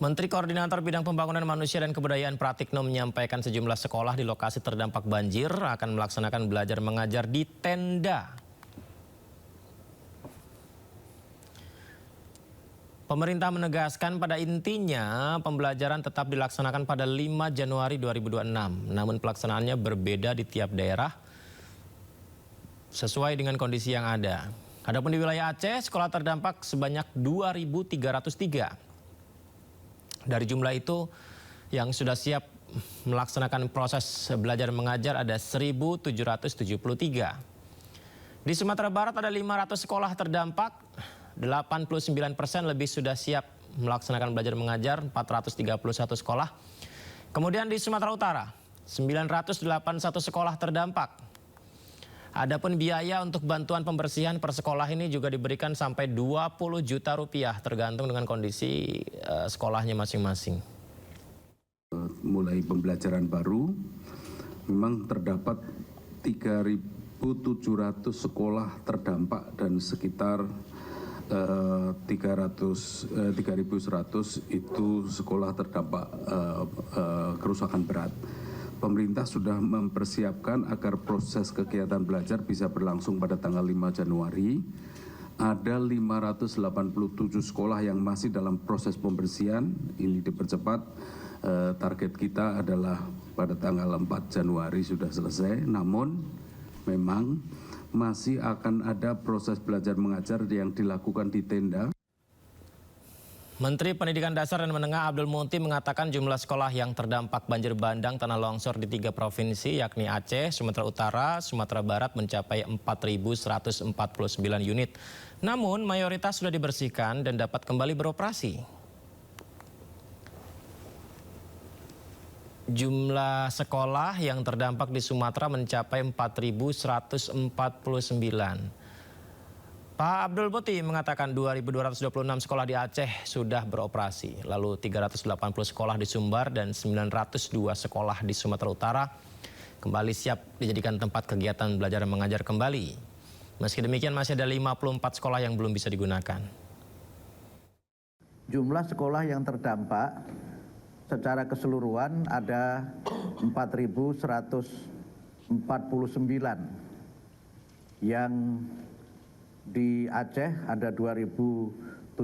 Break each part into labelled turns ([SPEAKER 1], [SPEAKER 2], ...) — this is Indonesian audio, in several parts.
[SPEAKER 1] Menteri Koordinator Bidang Pembangunan Manusia dan Kebudayaan Pratikno menyampaikan sejumlah sekolah di lokasi terdampak banjir akan melaksanakan belajar mengajar di tenda. Pemerintah menegaskan pada intinya pembelajaran tetap dilaksanakan pada 5 Januari 2026. Namun pelaksanaannya berbeda di tiap daerah sesuai dengan kondisi yang ada. Adapun di wilayah Aceh, sekolah terdampak sebanyak 2.303. Dari jumlah itu, yang sudah siap melaksanakan proses belajar mengajar ada 1.773. Di Sumatera Barat ada 500 sekolah terdampak, 89% lebih sudah siap melaksanakan belajar mengajar, 431 sekolah. Kemudian di Sumatera Utara, 981 sekolah terdampak. Adapun biaya untuk bantuan pembersihan per sekolah ini juga diberikan sampai 20 juta rupiah tergantung dengan kondisi sekolahnya masing-masing.
[SPEAKER 2] Mulai pembelajaran baru, memang terdapat 3.700 sekolah terdampak dan sekitar 3.100 itu sekolah terdampak kerusakan berat. Pemerintah sudah mempersiapkan agar proses kegiatan belajar bisa berlangsung pada tanggal 5 Januari. Ada 587 sekolah yang masih dalam proses pembersihan, ini dipercepat. Target kita adalah pada tanggal 4 Januari sudah selesai, namun memang masih akan ada proses belajar mengajar yang dilakukan di tenda.
[SPEAKER 1] Menteri Pendidikan Dasar dan Menengah Abdul Muti mengatakan jumlah sekolah yang terdampak banjir bandang tanah longsor di 3 provinsi yakni Aceh, Sumatera Utara, Sumatera Barat mencapai 4.149 unit. Namun mayoritas sudah dibersihkan dan dapat kembali beroperasi. Jumlah sekolah yang terdampak di Sumatera mencapai 4.149. Pak Abdul Muti mengatakan 2.226 sekolah di Aceh sudah beroperasi, lalu 380 sekolah di Sumbar dan 902 sekolah di Sumatera Utara kembali siap dijadikan tempat kegiatan belajar mengajar kembali. Meski demikian masih ada 54 sekolah yang belum bisa digunakan.
[SPEAKER 3] Jumlah sekolah yang terdampak secara keseluruhan ada 4.149 yang di Aceh ada 2.756,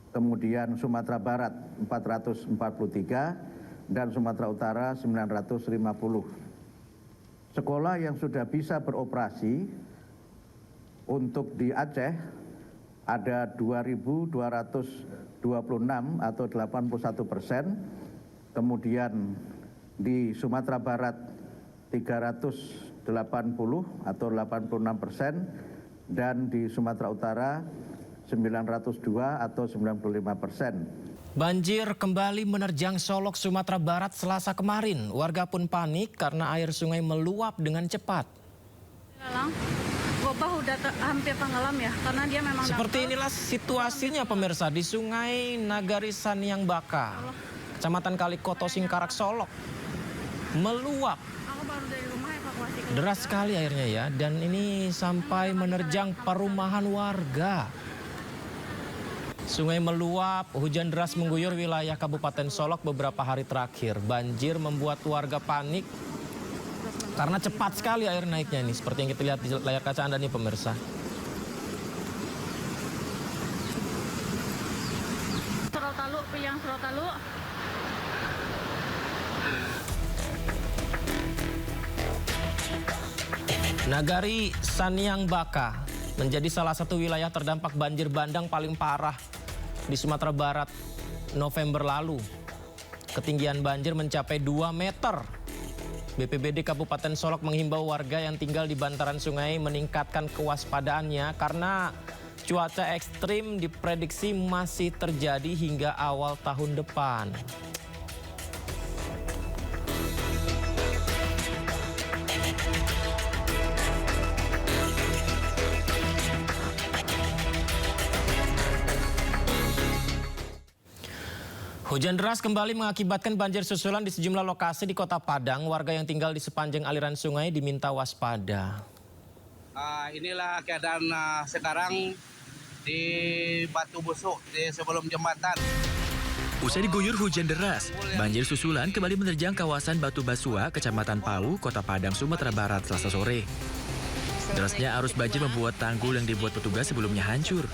[SPEAKER 3] kemudian Sumatera Barat 443 dan Sumatera Utara 950. Sekolah yang sudah bisa beroperasi untuk di Aceh ada 2.226 atau 81%, kemudian di Sumatera Barat 380 atau 86%, dan di Sumatera Utara 902 atau 95%.
[SPEAKER 1] Banjir kembali menerjang Solok, Sumatera Barat Selasa kemarin. Warga pun panik karena air sungai meluap dengan cepat.
[SPEAKER 4] Gobah udah hampir tenggelam ya, karena dia memang
[SPEAKER 1] seperti inilah situasinya pemirsa di Sungai Nagari Saniang Baka, Kecamatan Kalikoto, Singkarak, Solok. Meluap. Deras sekali airnya ya, dan ini sampai menerjang perumahan warga. Sungai meluap, hujan deras mengguyur wilayah Kabupaten Solok beberapa hari terakhir. Banjir membuat warga panik karena cepat sekali air naiknya ini, seperti yang kita lihat di layar kaca Anda nih pemirsa.
[SPEAKER 4] Sorotalu.
[SPEAKER 1] Nagari Saniang Baka menjadi salah satu wilayah terdampak banjir bandang paling parah di Sumatera Barat November lalu. Ketinggian banjir mencapai 2 meter. BPBD Kabupaten Solok menghimbau warga yang tinggal di bantaran sungai meningkatkan kewaspadaannya karena cuaca ekstrim diprediksi masih terjadi hingga awal tahun depan. Hujan deras kembali mengakibatkan banjir susulan di sejumlah lokasi di Kota Padang. Warga yang tinggal di sepanjang aliran sungai diminta waspada.
[SPEAKER 5] Inilah keadaan sekarang di Batu Busuk di sebelum jembatan.
[SPEAKER 6] Usai diguyur hujan deras, banjir susulan kembali menerjang kawasan Batu Basua, Kecamatan Pau, Kota Padang, Sumatera Barat, Selasa sore. Derasnya arus banjir membuat tanggul yang dibuat petugas sebelumnya hancur.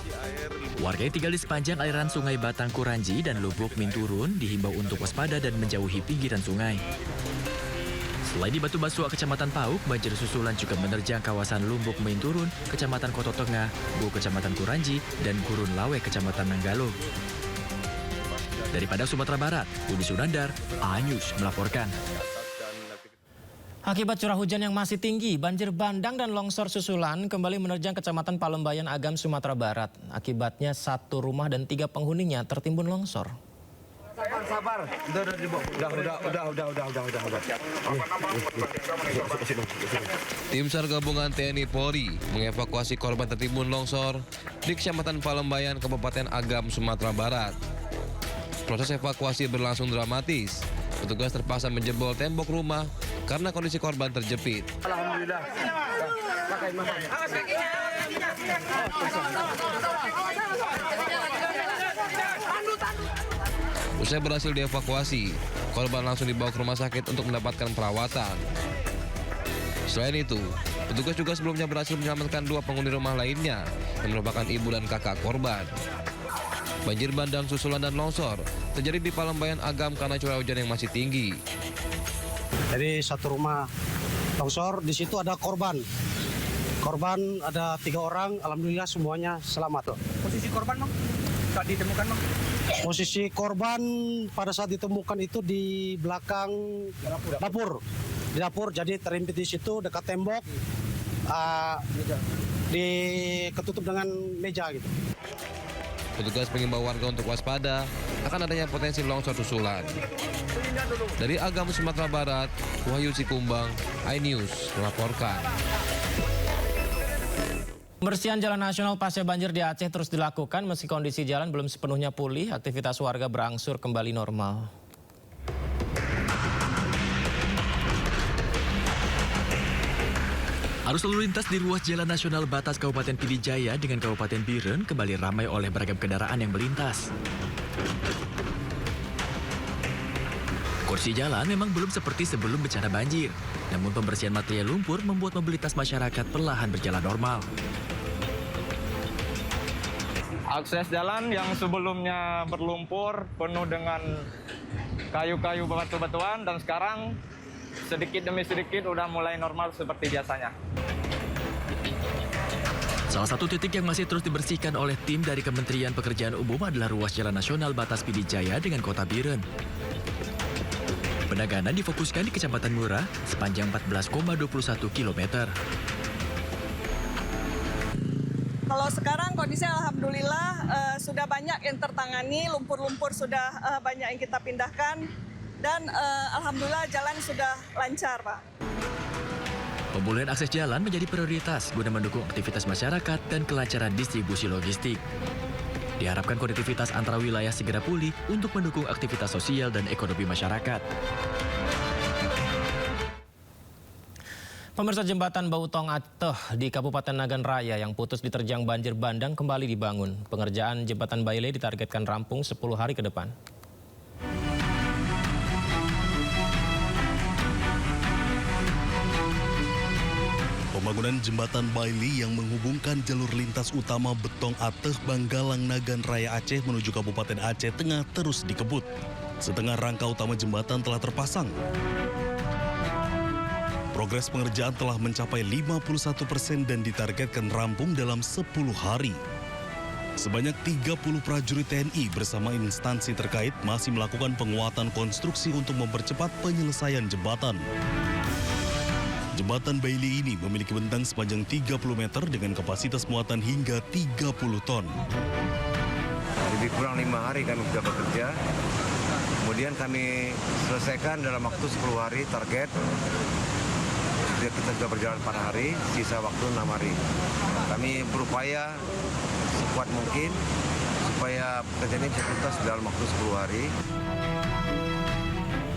[SPEAKER 6] Warga yang tinggal di sepanjang aliran sungai Batang Kuranji dan Lubuk Minturun dihimbau untuk waspada dan menjauhi pinggiran sungai. Selain di Batu Basua, Kecamatan Pau, banjir susulan juga menerjang kawasan Lumbuk Minturun, Kecamatan Koto Tengah, Bu Kecamatan Kuranji, dan Gurun Lawe, Kecamatan Nanggalo. Dari Padang, Sumatera Barat, Budi Sunandar, A-News melaporkan.
[SPEAKER 1] Akibat curah hujan yang masih tinggi, banjir bandang dan longsor susulan kembali menerjang Kecamatan Palembayan, Agam, Sumatera Barat. Akibatnya 1 rumah dan 3 penghuninya tertimbun longsor.
[SPEAKER 5] Sabar. Udah.
[SPEAKER 7] Tim SAR gabungan TNI Polri mengevakuasi korban tertimbun longsor di Kecamatan Palembayan, Kabupaten Agam, Sumatera Barat. Proses evakuasi berlangsung dramatis. Petugas terpaksa menjebol tembok rumah karena kondisi korban terjepit.
[SPEAKER 5] Alhamdulillah.
[SPEAKER 7] Usai berhasil dievakuasi, korban langsung dibawa ke rumah sakit untuk mendapatkan perawatan. Selain itu, petugas juga sebelumnya berhasil menyelamatkan 2 penghuni rumah lainnya yang merupakan ibu dan kakak korban. Banjir bandang, susulan, dan longsor terjadi di Palembayan, Agam karena curah hujan yang masih tinggi.
[SPEAKER 8] Jadi 1 rumah longsor, di situ ada korban. Korban ada 3 orang, alhamdulillah semuanya selamat.
[SPEAKER 5] Posisi korban, Bang? Tak ditemukan, Bang?
[SPEAKER 8] Posisi korban pada saat ditemukan itu di belakang dapur. Di dapur, jadi terimpit di situ dekat tembok, ketutup dengan meja gitu.
[SPEAKER 7] Petugas mengimbau warga untuk waspada akan adanya potensi longsor susulan. Dari Agam, Sumatera Barat, Wahyu Sikumbang, iNews melaporkan.
[SPEAKER 1] Pembersihan jalan nasional pasca banjir di Aceh terus dilakukan meski kondisi jalan belum sepenuhnya pulih, aktivitas warga berangsur kembali normal.
[SPEAKER 6] Arus lalu lintas di ruas Jalan Nasional batas Kabupaten Pidijaya dengan Kabupaten Biren kembali ramai oleh beragam kendaraan yang melintas. Kondisi jalan memang belum seperti sebelum bencana banjir, namun pembersihan material lumpur membuat mobilitas masyarakat perlahan berjalan normal.
[SPEAKER 9] Akses jalan yang sebelumnya berlumpur penuh dengan kayu-kayu batu-batuan dan sekarang sedikit demi sedikit udah mulai normal seperti biasanya.
[SPEAKER 6] Salah satu titik yang masih terus dibersihkan oleh tim dari Kementerian Pekerjaan Umum adalah ruas Jalan Nasional batas Pidijaya dengan Kota Biren. Penanganan difokuskan di Kecamatan Murah sepanjang 14,21 km.
[SPEAKER 10] Kalau sekarang kondisi alhamdulillah sudah banyak yang tertangani, lumpur-lumpur sudah banyak yang kita pindahkan dan alhamdulillah jalan sudah lancar, Pak.
[SPEAKER 6] Pemulihan akses jalan menjadi prioritas guna mendukung aktivitas masyarakat dan kelancaran distribusi logistik. Diharapkan konektivitas antara wilayah segera pulih untuk mendukung aktivitas sosial dan ekonomi masyarakat.
[SPEAKER 1] Pemirsa, jembatan Bautong Ateh di Kabupaten Nagan Raya yang putus diterjang banjir bandang kembali dibangun. Pengerjaan jembatan Baile ditargetkan rampung 10 hari ke depan.
[SPEAKER 11] Pembangunan jembatan Baile yang menghubungkan jalur lintas utama Betong Ateh Banggalang Nagan Raya Aceh menuju Kabupaten Aceh Tengah terus dikebut. Setengah rangka utama jembatan telah terpasang. Progres pengerjaan telah mencapai 51% dan ditargetkan rampung dalam 10 hari. Sebanyak 30 prajurit TNI bersama instansi terkait masih melakukan penguatan konstruksi untuk mempercepat penyelesaian jembatan. Jembatan Baile ini memiliki bentang sepanjang 30 meter dengan kapasitas muatan hingga 30 ton.
[SPEAKER 12] Lebih kurang 5 hari kami sudah bekerja. Kemudian kami selesaikan dalam waktu 10 hari target. Kita sudah berjalan 4 hari, sisa waktu 6 hari. Kami berupaya sekuat mungkin supaya pekerjaan ini bisa tuntas dalam waktu 10 hari.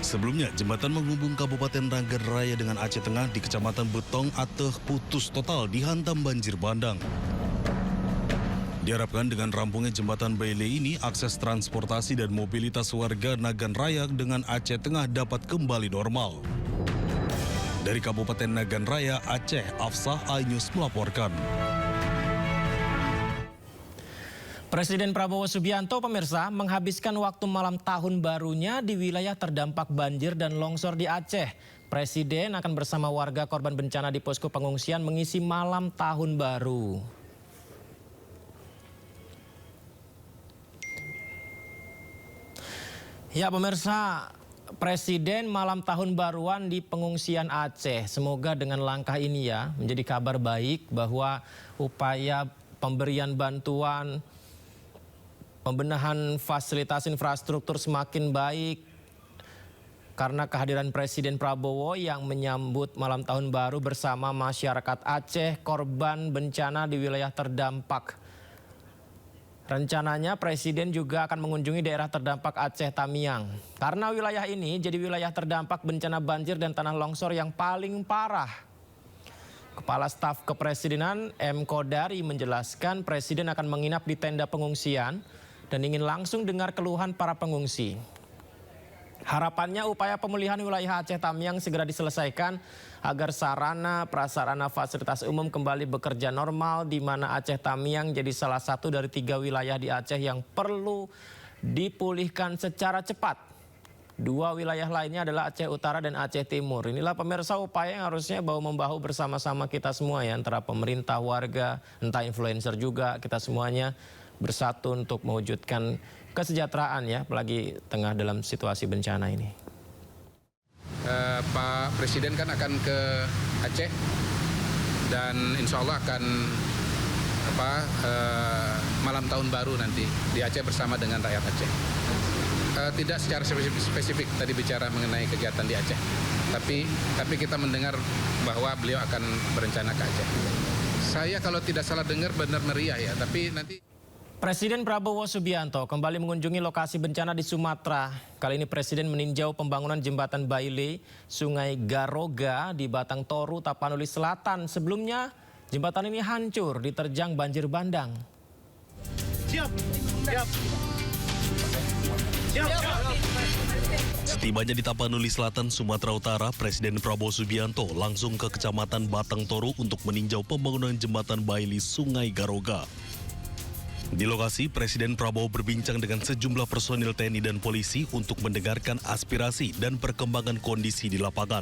[SPEAKER 11] Sebelumnya, jembatan menghubung Kabupaten Nagan Raya dengan Aceh Tengah di Kecamatan Betong Ateh putus total dihantam banjir bandang. Diharapkan dengan rampungnya jembatan Baile ini, akses transportasi dan mobilitas warga Nagan Raya dengan Aceh Tengah dapat kembali normal. Dari Kabupaten Nagan Raya, Aceh, Afsah iNews melaporkan.
[SPEAKER 1] Presiden Prabowo Subianto, pemirsa, menghabiskan waktu malam tahun barunya di wilayah terdampak banjir dan longsor di Aceh. Presiden akan bersama warga korban bencana di posko pengungsian mengisi malam tahun baru. Ya pemirsa, Presiden malam tahun baruan di pengungsian Aceh. Semoga dengan langkah ini ya menjadi kabar baik bahwa upaya pemberian bantuan, pembenahan fasilitas infrastruktur semakin baik karena kehadiran Presiden Prabowo yang menyambut malam tahun baru bersama masyarakat Aceh korban bencana di wilayah terdampak. Rencananya Presiden juga akan mengunjungi daerah terdampak Aceh Tamiang. Karena wilayah ini jadi wilayah terdampak bencana banjir dan tanah longsor yang paling parah. Kepala Staf Kepresidenan M. Kodari menjelaskan Presiden akan menginap di tenda pengungsian dan ingin langsung dengar keluhan para pengungsi. Harapannya upaya pemulihan wilayah Aceh Tamiang segera diselesaikan agar sarana prasarana fasilitas umum kembali bekerja normal, di mana Aceh Tamiang jadi salah satu dari 3 wilayah di Aceh yang perlu dipulihkan secara cepat. 2 wilayah lainnya adalah Aceh Utara dan Aceh Timur. Inilah pemirsa upaya yang harusnya bahu-membahu bersama-sama kita semua ya, antara pemerintah, warga, entah influencer juga, kita semuanya bersatu untuk mewujudkan kesejahteraan ya, apalagi tengah dalam situasi bencana ini.
[SPEAKER 13] Pak Presiden kan akan ke Aceh dan insya Allah akan malam tahun baru nanti di Aceh bersama dengan rakyat Aceh. Tidak secara spesifik tadi bicara mengenai kegiatan di Aceh, tapi kita mendengar bahwa beliau akan berencana ke Aceh. Saya kalau tidak salah dengar benar meriah ya, tapi nanti.
[SPEAKER 1] Presiden Prabowo Subianto kembali mengunjungi lokasi bencana di Sumatera. Kali ini Presiden meninjau pembangunan jembatan Baile, Sungai Garoga di Batang Toru, Tapanuli Selatan. Sebelumnya jembatan ini hancur diterjang banjir bandang.
[SPEAKER 11] Setibanya di Tapanuli Selatan, Sumatera Utara, Presiden Prabowo Subianto langsung ke Kecamatan Batang Toru untuk meninjau pembangunan jembatan Baile Sungai Garoga. Di lokasi, Presiden Prabowo berbincang dengan sejumlah personil TNI dan polisi untuk mendengarkan aspirasi dan perkembangan kondisi di lapangan.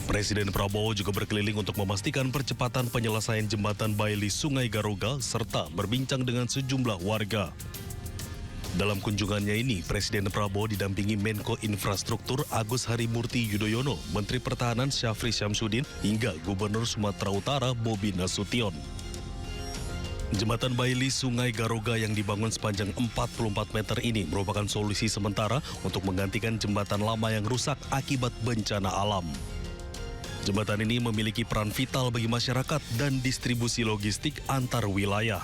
[SPEAKER 11] Presiden Prabowo juga berkeliling untuk memastikan percepatan penyelesaian jembatan Baile Sungai Garoga serta berbincang dengan sejumlah warga. Dalam kunjungannya ini, Presiden Prabowo didampingi Menko Infrastruktur Agus Harimurti Yudhoyono, Menteri Pertahanan Syafri Syamsuddin, hingga Gubernur Sumatera Utara Bobi Nasution. Jembatan Baile Sungai Garoga yang dibangun sepanjang 44 meter ini merupakan solusi sementara untuk menggantikan jembatan lama yang rusak akibat bencana alam. Jembatan ini memiliki peran vital bagi masyarakat dan distribusi logistik antar wilayah.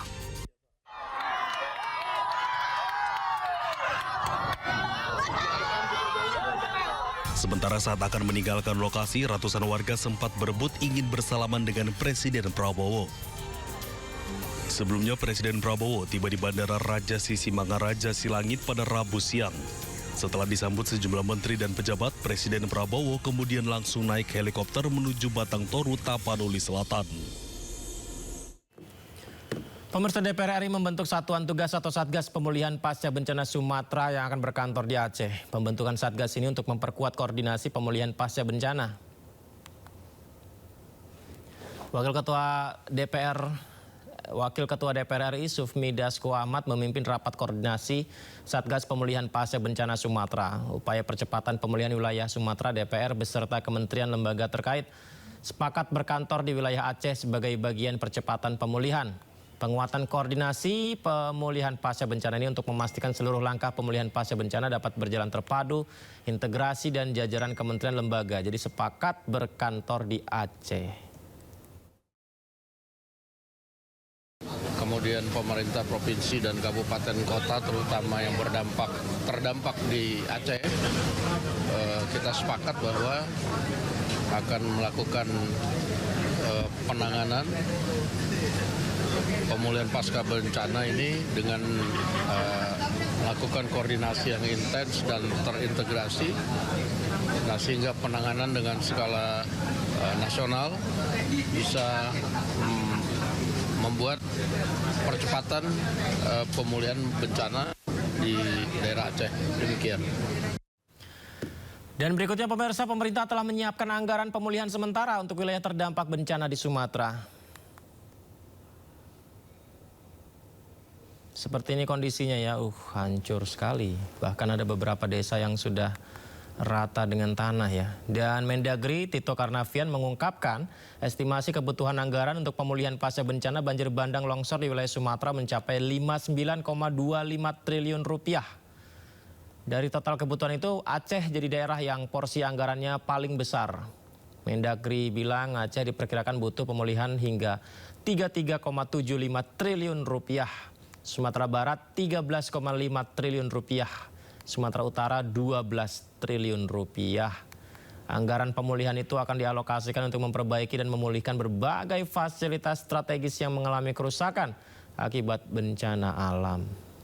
[SPEAKER 11] Sementara saat akan meninggalkan lokasi, ratusan warga sempat berebut ingin bersalaman dengan Presiden Prabowo. Sebelumnya Presiden Prabowo tiba di Bandara Raja Sisimangaraja Silangit pada Rabu siang. Setelah disambut sejumlah menteri dan pejabat, Presiden Prabowo kemudian langsung naik helikopter menuju Batang Toru, Tapanuli Selatan.
[SPEAKER 1] Pemirsa, DPR RI membentuk Satuan Tugas atau Satgas Pemulihan Pasca Bencana Sumatera yang akan berkantor di Aceh. Pembentukan Satgas ini untuk memperkuat koordinasi pemulihan pasca bencana. Wakil Ketua DPR RI Sufmi Dasko Ahmad memimpin rapat koordinasi Satgas Pemulihan Pasca Bencana Sumatera. Upaya percepatan pemulihan wilayah Sumatera, DPR beserta kementerian lembaga terkait sepakat berkantor di wilayah Aceh sebagai bagian percepatan pemulihan. Penguatan koordinasi pemulihan pasca bencana ini untuk memastikan seluruh langkah pemulihan pasca bencana dapat berjalan terpadu, integrasi dan jajaran kementerian lembaga. Jadi sepakat berkantor di Aceh.
[SPEAKER 14] Kemudian pemerintah provinsi dan kabupaten kota terutama yang terdampak di Aceh, kita sepakat bahwa akan melakukan penanganan pemulihan pasca bencana ini dengan melakukan koordinasi yang intens dan terintegrasi, nah sehingga penanganan dengan skala nasional bisa membuat percepatan pemulihan bencana di daerah Aceh. Demikian.
[SPEAKER 1] Dan berikutnya pemirsa, pemerintah telah menyiapkan anggaran pemulihan sementara untuk wilayah terdampak bencana di Sumatera. Seperti ini kondisinya ya, hancur sekali. Bahkan ada beberapa desa yang sudah rata dengan tanah ya. Dan Mendagri Tito Karnavian mengungkapkan estimasi kebutuhan anggaran untuk pemulihan pasca bencana banjir bandang longsor di wilayah Sumatera mencapai 59,25 triliun rupiah. Dari total kebutuhan itu, Aceh jadi daerah yang porsi anggarannya paling besar. Mendagri bilang Aceh diperkirakan butuh pemulihan hingga 33,75 triliun rupiah. Sumatera Barat 13,5 triliun rupiah. Sumatera Utara 12 triliun rupiah. Anggaran pemulihan itu akan dialokasikan untuk memperbaiki dan memulihkan berbagai fasilitas strategis yang mengalami kerusakan akibat bencana alam.